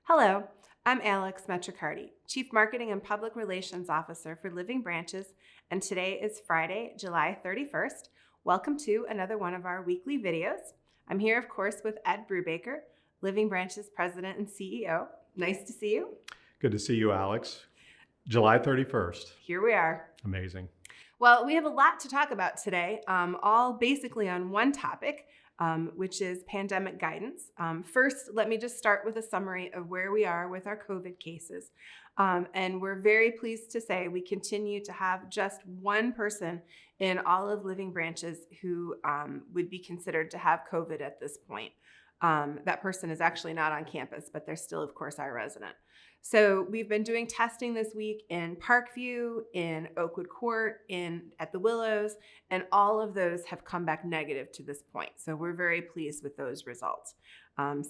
Hello, I'm Alex Metricardi, Chief Marketing and Public Relations Officer for Living Branches, and today is Friday, July 31st. Welcome to another one of our weekly videos. I'm here, of course, with Ed Brubaker, Living Branches President and CEO. Nice to see you. Good to see you, Alex. July 31st. Here we are. Amazing. Well, we have a lot to talk about today, all basically on one topic, which is pandemic guidance. First, let me just start with a summary of where we are with our COVID cases. And we're very pleased to say we continue to have just one person in all of Living Branches who would be considered to have COVID at this point. That person is actually not on campus, but they're still, of course, our resident. So we've been doing testing this week in Parkview, in Oakwood Court, at the Willows, and all of those have come back negative to this point. So we're very pleased with those results.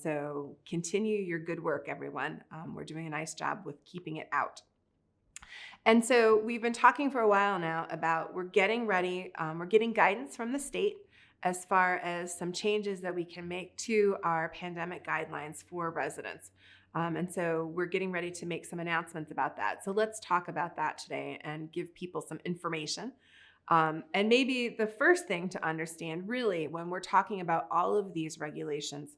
So continue your good work, everyone. We're doing a nice job with keeping it out. And so we've been talking for a while now about we're getting ready, we're getting guidance from the state as far as some changes that we can make to our pandemic guidelines for residents. And so we're getting ready to make some announcements about that. So let's talk about that today and give people some information. And maybe the first thing to understand really when we're talking about all of these regulations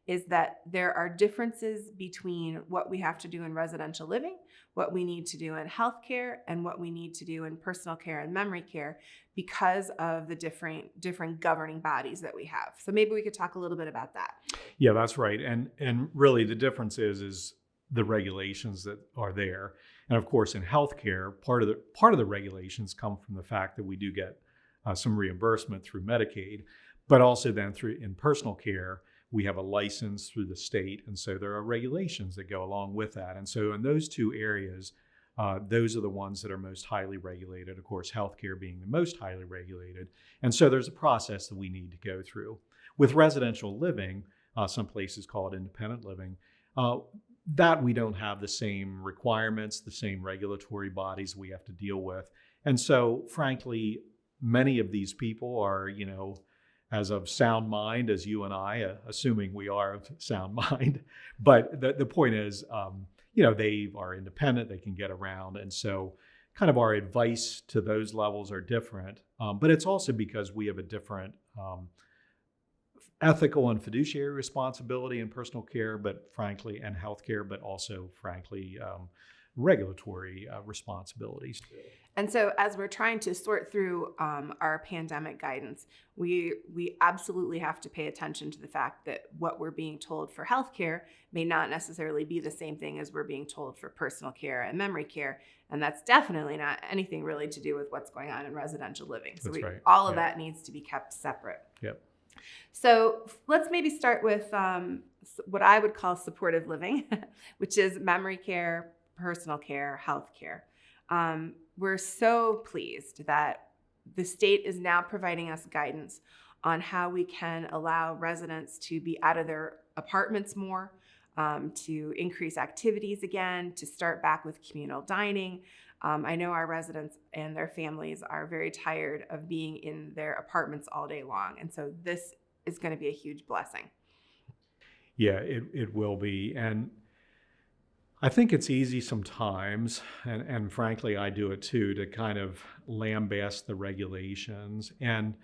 is that there are differences between what we have to do in residential living, what we need to do in healthcare, and what we need to do in personal care and memory care because of the different governing bodies that we have. So maybe we could talk a little bit about that. Yeah, that's right. And really the difference is the regulations that are there. And of course, in healthcare, part of the regulations come from the fact that we do get some reimbursement through Medicaid, but also then in personal care, we have a license through the state. And so there are regulations that go along with that. And so in those two areas, those are the ones that are most highly regulated, of course, healthcare being the most highly regulated. And so there's a process that we need to go through. With residential living, some places call it independent living, that we don't have the same requirements, the same regulatory bodies we have to deal with. And so, frankly, many of these people are, as of sound mind, as you and I, assuming we are of sound mind. But the point is, they are independent, they can get around. And so kind of our advice to those levels are different. But it's also because we have a different ethical and fiduciary responsibility in personal care, but frankly, and healthcare, but also frankly, regulatory responsibilities. And so as we're trying to sort through our pandemic guidance, we absolutely have to pay attention to the fact that what we're being told for healthcare may not necessarily be the same thing as we're being told for personal care and memory care. And that's definitely not anything really to do with what's going on in residential living. So That's right. All of that needs to be kept separate. Yep. So let's maybe start with what I would call supportive living, which is memory care, personal care, health care. We're so pleased that the state is now providing us guidance on how we can allow residents to be out of their apartments more, to increase activities again, to start back with communal dining. I know our residents and their families are very tired of being in their apartments all day long. And so this is going to be a huge blessing. Yeah, it will be. And I think it's easy sometimes, and frankly, I do it too, to kind of lambaste the regulations. And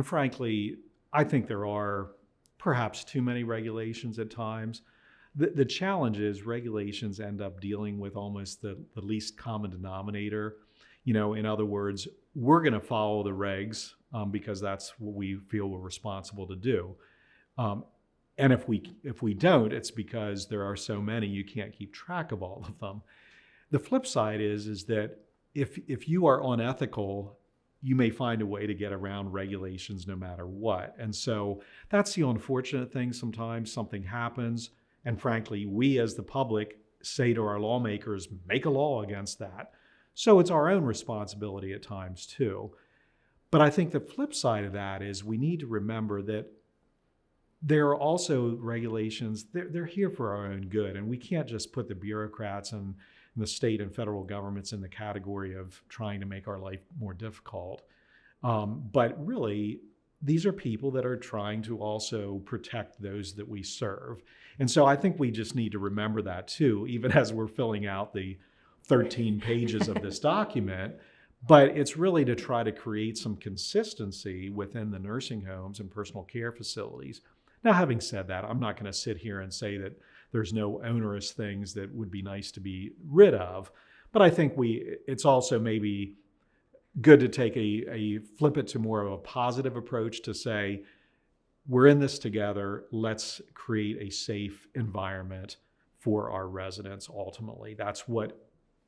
frankly, I think there are perhaps too many regulations at times. The challenge is regulations end up dealing with almost the least common denominator. In other words, we're going to follow the regs because that's what we feel we're responsible to do. And if we don't, it's because there are so many, you can't keep track of all of them. The flip side is that if you are unethical, you may find a way to get around regulations no matter what. And so that's the unfortunate thing. Sometimes something happens, and frankly, we as the public say to our lawmakers, make a law against that. So it's our own responsibility at times too. But I think the flip side of that is we need to remember that there are also regulations, they're here for our own good, and we can't just put the bureaucrats and the state and federal governments in the category of trying to make our life more difficult. But really, these are people that are trying to also protect those that we serve. And so I think we just need to remember that too, even as we're filling out the 13 pages of this document. But it's really to try to create some consistency within the nursing homes and personal care facilities. Now, having said that, I'm not going to sit here and say that there's no onerous things that would be nice to be rid of. But I think it's also maybe good to take a flip it to more of a positive approach to say, we're in this together. Let's create a safe environment for our residents. Ultimately, that's what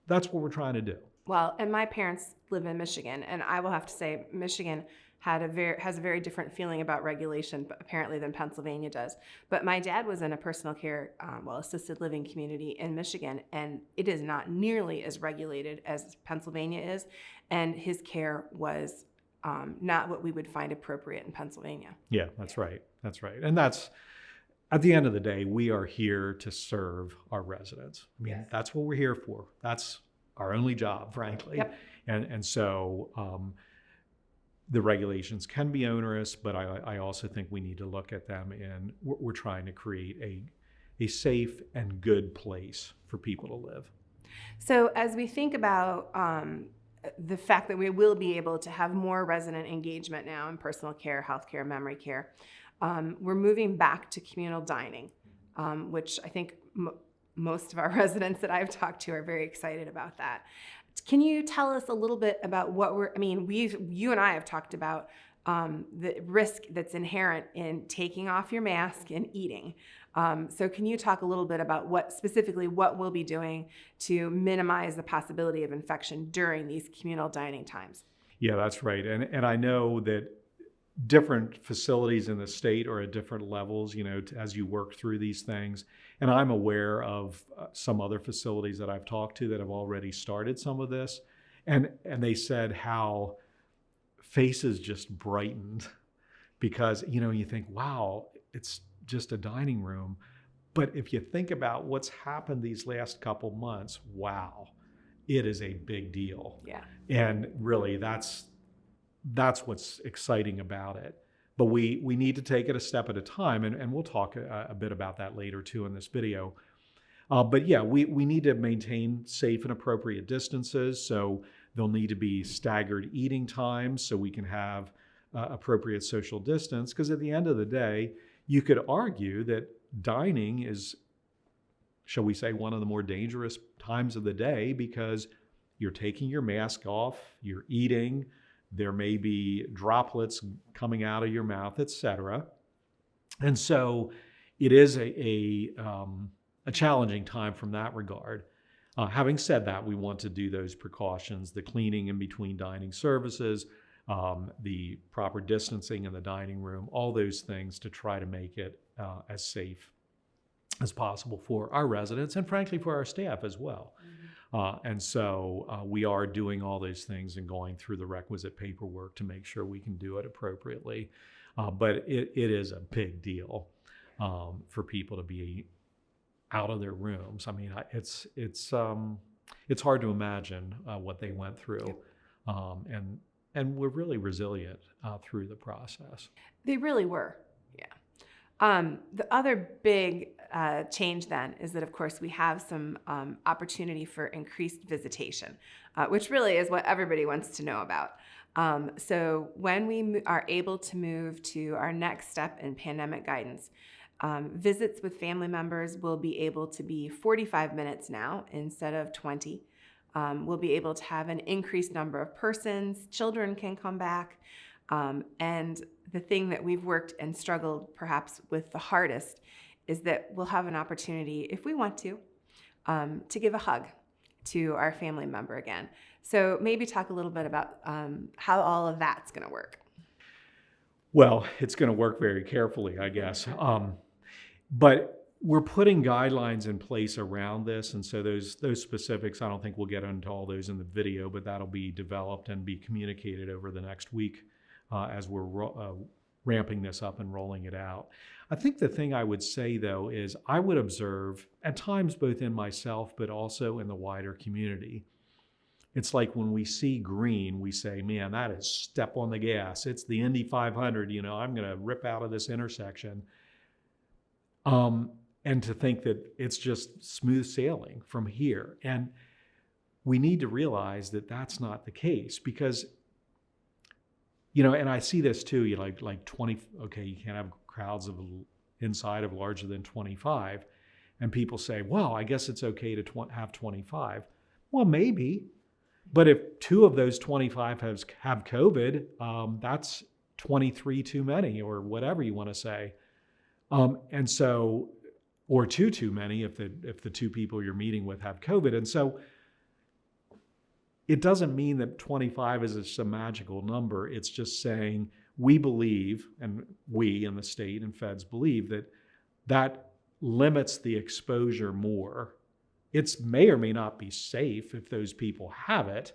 we're trying to do. Well, and my parents live in Michigan, and I will have to say Michigan has a very different feeling about regulation, apparently, than Pennsylvania does. But my dad was in a personal care, assisted living community in Michigan, and it is not nearly as regulated as Pennsylvania is, and his care was not what we would find appropriate in Pennsylvania. Yeah, that's right. That's right. And that's, at the end of the day, we are here to serve our residents. I mean, That's what we're here for. That's our only job, frankly. Yep. And so the regulations can be onerous, but I also think we need to look at them, and we're trying to create a safe and good place for people to live. So as we think about the fact that we will be able to have more resident engagement now in personal care, healthcare, memory care, we're moving back to communal dining, which I think most of our residents that I've talked to are very excited about that. Can you tell us a little bit about you and I have talked about the risk that's inherent in taking off your mask and eating. So can you talk a little bit about what we'll be doing to minimize the possibility of infection during these communal dining times? Yeah, that's right. And I know that different facilities in the state are at different levels, as you work through these things. And I'm aware of some other facilities that I've talked to that have already started some of this. And they said how faces just brightened because, you think, wow, it's just a dining room. But if you think about what's happened these last couple months, wow, it is a big deal. Yeah. And really, that's what's exciting about it. But we need to take it a step at a time, and we'll talk a bit about that later too in this video. But yeah, we need to maintain safe and appropriate distances. So there'll need to be staggered eating times so we can have appropriate social distance. Because at the end of the day, you could argue that dining is, shall we say, one of the more dangerous times of the day because you're taking your mask off, you're eating, there may be droplets coming out of your mouth, etc. And so it is a challenging time from that regard. Having said that, we want to do those precautions, the cleaning in between dining services, the proper distancing in the dining room, all those things to try to make it as safe as possible for our residents and frankly for our staff as well. And so we are doing all those things and going through the requisite paperwork to make sure we can do it appropriately. But it is a big deal for people to be out of their rooms. I mean, it's hard to imagine what they went through, and we're really resilient through the process. They really were, yeah. The other big change then is that, of course, we have some opportunity for increased visitation, which really is what everybody wants to know about. So when we are able to move to our next step in pandemic guidance, visits with family members will be able to be 45 minutes now instead of 20. We'll be able to have an increased number of persons. Children can come back. And the thing that we've worked and struggled perhaps with the hardest is that we'll have an opportunity, if we want to give a hug to our family member again. So maybe talk a little bit about how all of that's going to work. Well, it's going to work very carefully, I guess. But we're putting guidelines in place around this. And so those specifics, I don't think we'll get into all those in the video, but that'll be developed and be communicated over the next week as we're ramping this up and rolling it out. I think the thing I would say, though, is I would observe at times both in myself but also in the wider community It's like when we see green, we say, man, that is step on the gas. It's the Indy 500, I'm going to rip out of this intersection. And to think that it's just smooth sailing from here. And we need to realize that that's not the case because, and I see this too, like 20, okay, you can't have crowds of inside of larger than 25. And people say, well, I guess it's okay to have 25. Well, maybe. But if 2 of those 25 have COVID, that's 23 too many, or whatever you want to say. And so, or 2 too many if the 2 people you're meeting with have COVID. And so it doesn't mean that 25 is just a magical number. It's just saying we believe, and we in the state and feds believe that limits the exposure more. It may or may not be safe if those people have it,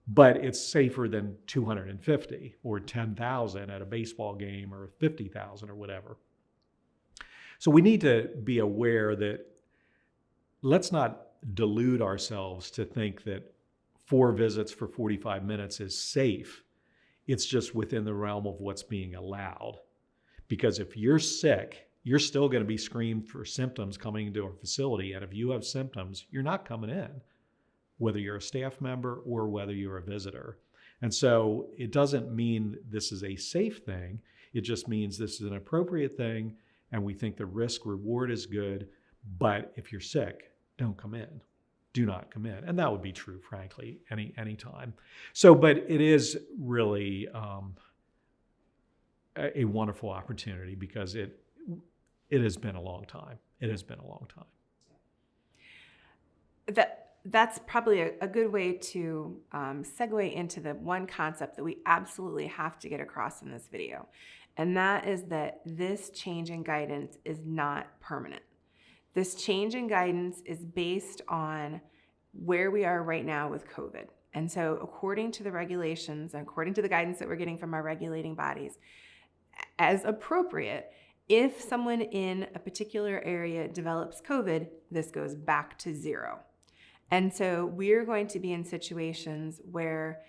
but it's safer than 250 or 10,000 at a baseball game or 50,000 or whatever. So we need to be aware that let's not delude ourselves to think that 4 visits for 45 minutes is safe. It's just within the realm of what's being allowed. Because if you're sick, you're still going to be screened for symptoms coming into our facility. And if you have symptoms, you're not coming in, whether you're a staff member or whether you're a visitor. And so it doesn't mean this is a safe thing. It just means this is an appropriate thing. And we think the risk reward is good. But if you're sick, don't come in. Do not come in. And that would be true, frankly, any time. So, but it is really a wonderful opportunity because it has been a long time. It has been a long time. That's probably a good way to segue into the one concept that we absolutely have to get across in this video. And that is that this change in guidance is not permanent. This change in guidance is based on where we are right now with COVID. And so according to the regulations and according to the guidance that we're getting from our regulating bodies, as appropriate, if someone in a particular area develops COVID, this goes back to 0. And so we're going to be in situations where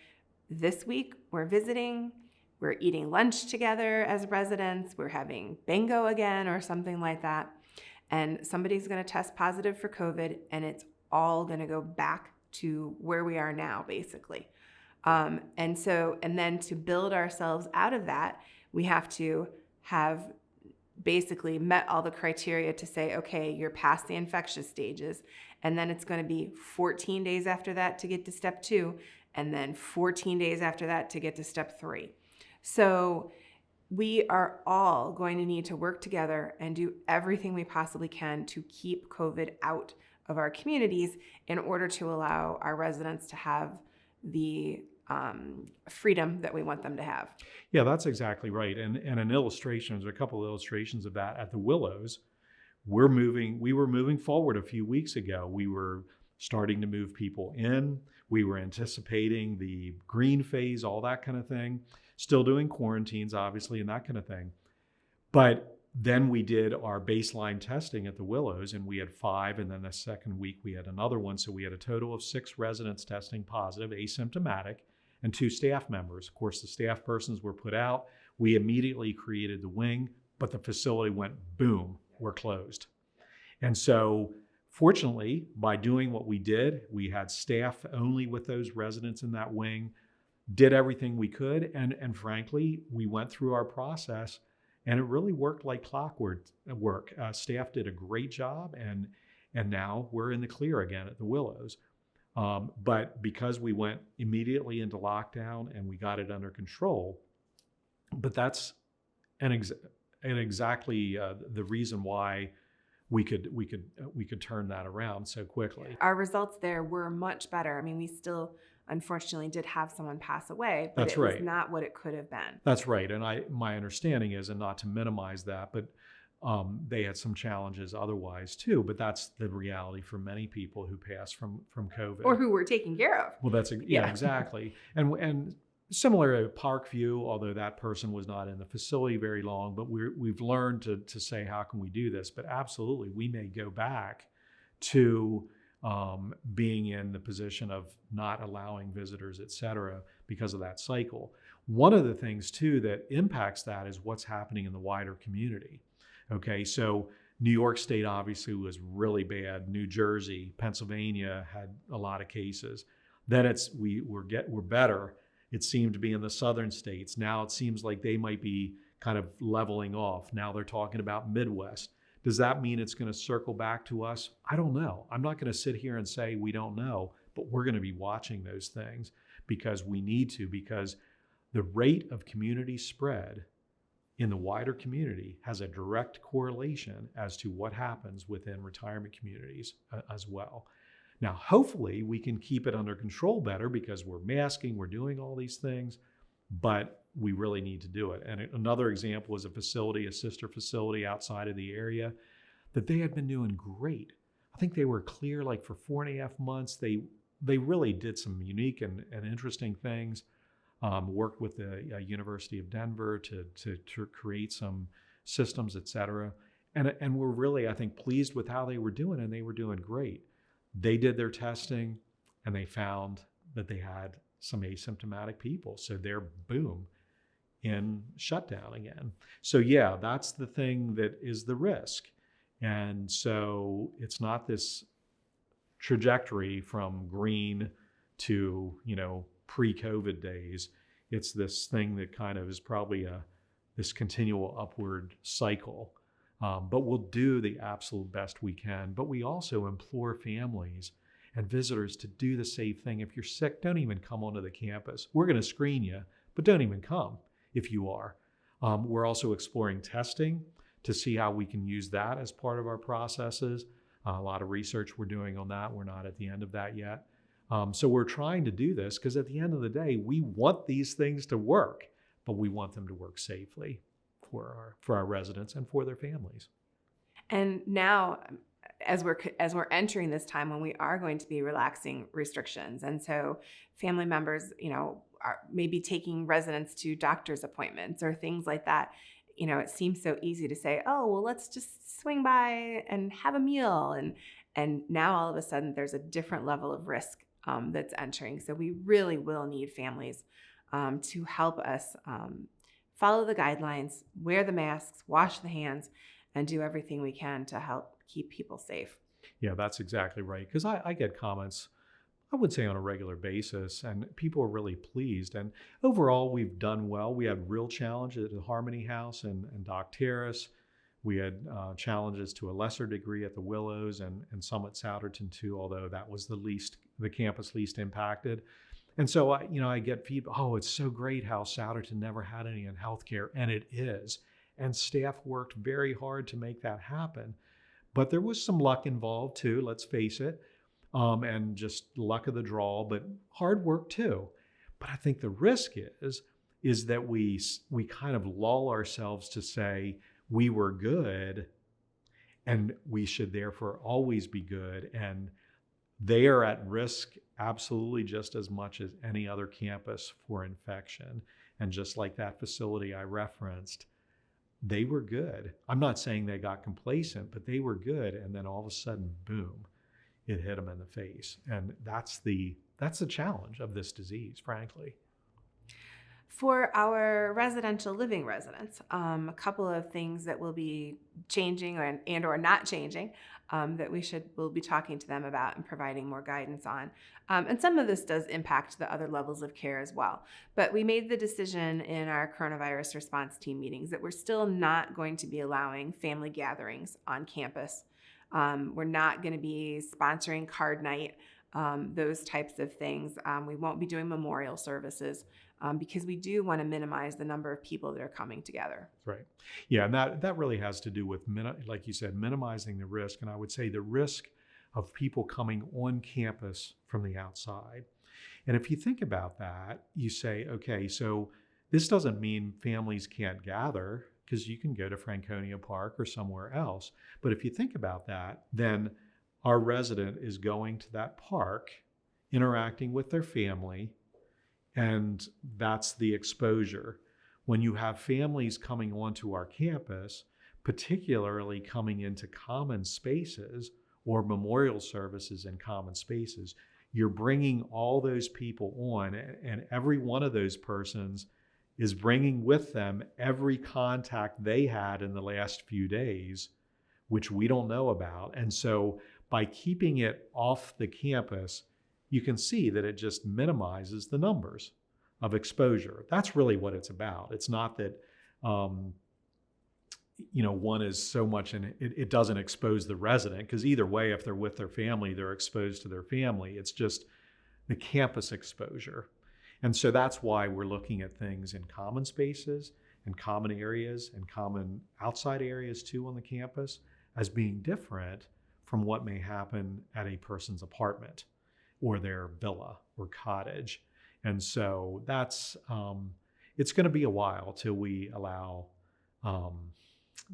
this week we're visiting, we're eating lunch together as residents, we're having bingo again or something like that, and somebody's going to test positive for COVID, and it's all going to go back to where we are now, basically. And then to build ourselves out of that, we have to have basically met all the criteria to say, okay, you're past the infectious stages, and then it's going to be 14 days after that to get to step 2, and then 14 days after that to get to step 3. So we are all going to need to work together and do everything we possibly can to keep COVID out of our communities in order to allow our residents to have the freedom that we want them to have. Yeah, that's exactly right. And an illustration, there's a couple of illustrations of that at the Willows. We were moving forward a few weeks ago. We were starting to move people in. We were anticipating the green phase, all that kind of thing. Still doing quarantines, obviously, and that kind of thing. But then we did our baseline testing at the Willows, and we had 5, and then the second week we had another one. So we had a total of 6 residents testing positive, asymptomatic, and 2 staff members. Of course, the staff persons were put out. We immediately created the wing, but the facility went boom, we're closed. And so fortunately, by doing what we did, we had staff only with those residents in that wing, did everything we could, and frankly, we went through our process, and it really worked like clockwork. Staff did a great job, and now we're in the clear again at the Willows. But because we went immediately into lockdown and we got it under control, but that's exactly the reason why we could turn that around so quickly. Our results there were much better. I mean, we still unfortunately did have someone pass away, but That's it was right. not what it could have been. That's right. And my understanding is, and not to minimize that, but they had some challenges otherwise too. But that's the reality for many people who pass from COVID. Or who were taken care of. Well, yeah, exactly. And similar to Parkview, although that person was not in the facility very long, but we've learned to say, how can we do this? But absolutely, we may go back to being in the position of not allowing visitors, et cetera, because of that cycle. One of the things too that impacts that is what's happening in the wider community. Okay, so New York State obviously was really bad. New Jersey, Pennsylvania had a lot of cases. Then we're better. It seemed to be in the southern states. Now it seems like they might be kind of leveling off. Now they're talking about Midwest. Does that mean it's going to circle back to us? I don't know. I'm not going to sit here and say we don't know, but we're going to be watching those things because we need to, because the rate of community spread in the wider community has a direct correlation as to what happens within retirement communities as well. Now, hopefully we can keep it under control better because we're masking, we're doing all these things, but we really need to do it. And another example is a sister facility outside of the area that they had been doing great. I think they were clear like for 4.5 months. They really did some unique and interesting things. Worked with the University of Denver to create some systems, et cetera. And we're really, I think, pleased with how they were doing, and they were doing great. They did their testing and they found that they had some asymptomatic people. So they're boom in shutdown again. So yeah, that's the thing that is the risk. And so it's not this trajectory from green to, pre-COVID days. It's this thing that kind of is probably this continual upward cycle. But we'll do the absolute best we can. But we also implore families and visitors to do the safe thing. If you're sick, don't even come onto the campus. We're going to screen you, but don't even come if you are. We're also exploring testing to see how we can use that as part of our processes. A lot of research we're doing on that. We're not at the end of that yet. So we're trying to do this because at the end of the day, we want these things to work, but we want them to work safely for our residents and for their families. And now, as we're entering this time when we are going to be relaxing restrictions, and so family members, are maybe taking residents to doctor's appointments or things like that. It seems so easy to say, oh, well, let's just swing by and have a meal, and now all of a sudden there's a different level of risk that's entering. So we really will need families to help us follow the guidelines, wear the masks, wash the hands, and do everything we can to help keep people safe. Yeah, that's exactly right. Because I get comments, I would say on a regular basis, and people are really pleased. And overall, we've done well. We had real challenges at the Harmony House and Dock Terrace. We had challenges to a lesser degree at the Willows and Summit Souderton too, although that was the campus least impacted. And so I get feedback, oh, it's so great how Souderton never had any in healthcare, and it is. And staff worked very hard to make that happen. But there was some luck involved too, let's face it, and just luck of the draw, but hard work too. But I think the risk is that we kind of lull ourselves to say we were good and we should therefore always be good. And they are at risk absolutely just as much as any other campus for infection. And just like that facility I referenced, they were good. I'm not saying they got complacent, but they were good. And then all of a sudden, boom, it hit them in the face. And that's the challenge of this disease, frankly. For our residential living residents, a couple of things that will be changing and or not changing that we'll be talking to them about and providing more guidance on. And some of this does impact the other levels of care as well. But we made the decision in our coronavirus response team meetings that we're still not going to be allowing family gatherings on campus. We're not going to be sponsoring card night, those types of things. We won't be doing memorial services. Because we do want to minimize the number of people that are coming together. Right. Yeah, and that really has to do with, like you said, minimizing the risk. And I would say the risk of people coming on campus from the outside. And if you think about that, you say, okay, so this doesn't mean families can't gather because you can go to Franconia Park or somewhere else. But if you think about that, then our resident is going to that park, interacting with their family, and that's the exposure. When you have families coming onto our campus, particularly coming into common spaces or memorial services in common spaces, you're bringing all those people on, and every one of those persons is bringing with them every contact they had in the last few days, which we don't know about. And so by keeping it off the campus, you can see that it just minimizes the numbers of exposure. That's really what it's about. It's not that, one is so much, and it doesn't expose the resident, because either way, if they're with their family, they're exposed to their family. It's just the campus exposure. And so that's why we're looking at things in common spaces and common areas and common outside areas too on the campus as being different from what may happen at a person's apartment or their villa or cottage. And so that's, it's going to be a while till we allow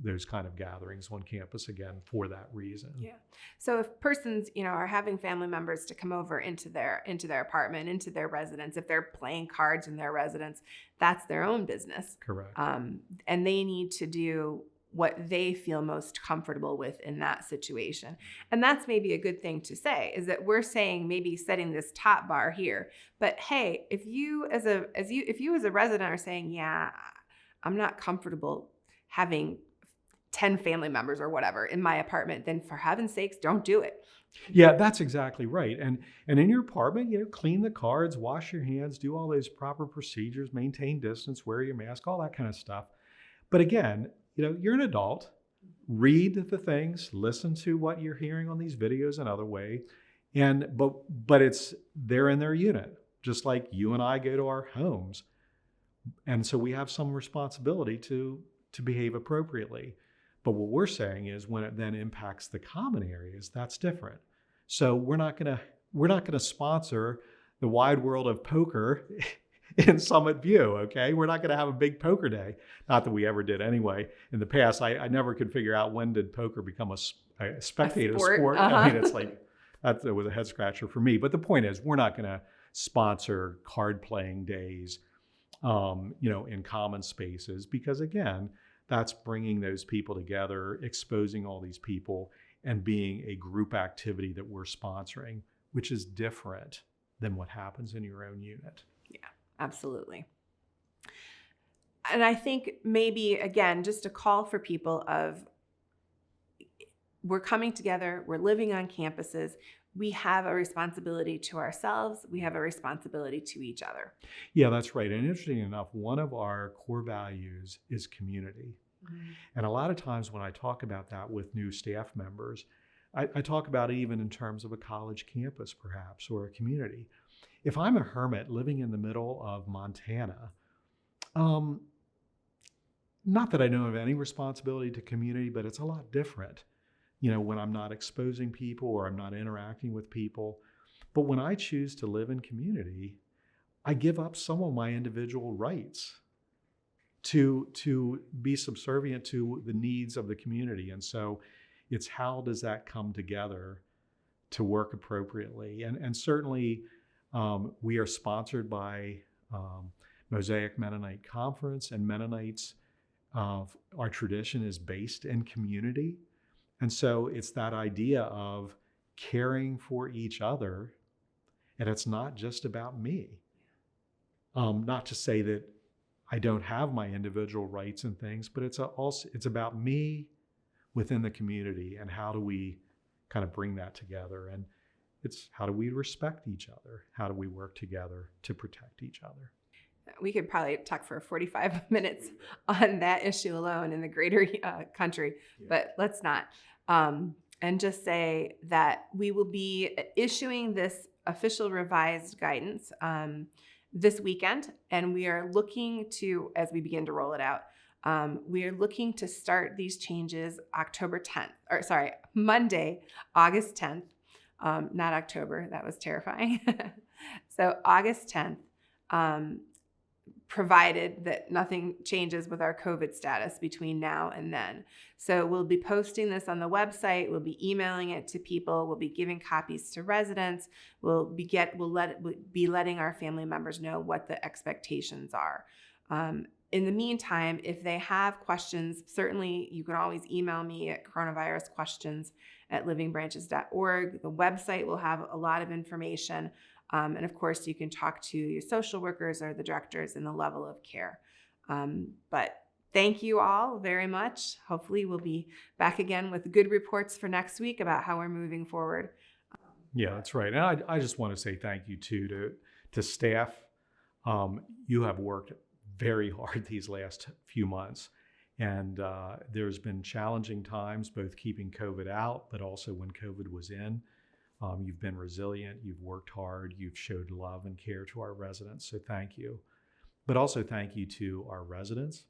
those kind of gatherings on campus again for that reason. Yeah. So if persons, are having family members to come over into their apartment, into their residence, if they're playing cards in their residence, that's their own business. Correct. And they need to do what they feel most comfortable with in that situation. And that's maybe a good thing to say, is that we're saying maybe setting this top bar here. But hey, if you as a resident are saying, yeah, I'm not comfortable having 10 family members or whatever in my apartment, then for heaven's sakes, don't do it. Yeah, that's exactly right. And in your apartment, clean the cards, wash your hands, do all those proper procedures, maintain distance, wear your mask, all that kind of stuff. But again, you're an adult. Read the things, listen to what you're hearing on these videos and other way. But it's they're in their unit, just like you and I go to our homes. And so we have some responsibility to behave appropriately. But what we're saying is when it then impacts the common areas, that's different. So we're not gonna sponsor the wide world of poker in Summit View, okay? We're not gonna have a big poker day. Not that we ever did anyway. In the past, I never could figure out when did poker become a spectator sport. Uh-huh. I mean, it's like, that was a head scratcher for me. But the point is, we're not gonna sponsor card playing days, in common spaces, because again, that's bringing those people together, exposing all these people, and being a group activity that we're sponsoring, which is different than what happens in your own unit. Yeah, absolutely. And I think maybe, again, just a call for people of, we're coming together, we're living on campuses, we have a responsibility to ourselves, we have a responsibility to each other. Yeah, that's right. And interesting enough, one of our core values is community. Mm-hmm. And a lot of times when I talk about that with new staff members, I talk about it even in terms of a college campus, perhaps, or a community. If I'm a hermit living in the middle of Montana, not that I don't have any responsibility to community, but it's a lot different, when I'm not exposing people or I'm not interacting with people. But when I choose to live in community, I give up some of my individual rights to be subservient to the needs of the community. And so it's how does that come together to work appropriately? And certainly we are sponsored by Mosaic Mennonite Conference, and Mennonites, our tradition is based in community. And so it's that idea of caring for each other, and it's not just about me. Not to say that I don't have my individual rights and things, but it's about me within the community, and how do we kind of bring that together? And it's how do we respect each other? How do we work together to protect each other? We could probably talk for 45 minutes on that issue alone in the greater country, but let's not. And just say that we will be issuing this official revised guidance this weekend, and we are looking to, as we begin to roll it out, we are looking to start these changes Monday, August 10th, not October. That was terrifying. So August 10th, provided that nothing changes with our COVID status between now and then. So we'll be posting this on the website. We'll be emailing it to people. We'll be giving copies to residents. We'll be letting our family members know what the expectations are. in the meantime, if they have questions, certainly you can always email me at coronavirusquestions@livingbranches.org. The website will have a lot of information. And of course, you can talk to your social workers or the directors in the level of care. But thank you all very much. Hopefully, we'll be back again with good reports for next week about how we're moving forward. Yeah, that's right. And I just want to say thank you too to staff. You have worked very hard these last few months. And there's been challenging times, both keeping COVID out, but also when COVID was in. You've been resilient, you've worked hard, you've showed love and care to our residents. So thank you. But also thank you to our residents,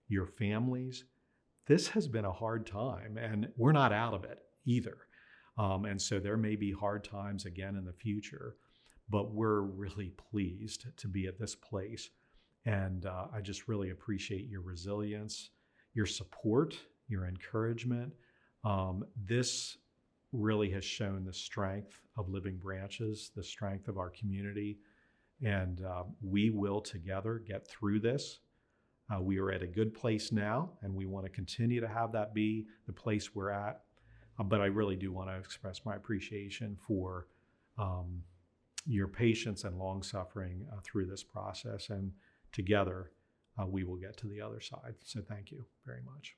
your families. This has been a hard time, and we're not out of it either. And so there may be hard times again in the future, but we're really pleased to be at this place. And I just really appreciate your resilience, your support, your encouragement. This really has shown the strength of Living Branches, the strength of our community. And we will together get through this. We are at a good place now, and we want to continue to have that be the place we're at. But I really do want to express my appreciation for your patience and long suffering through this process. And together, we will get to the other side. So thank you very much.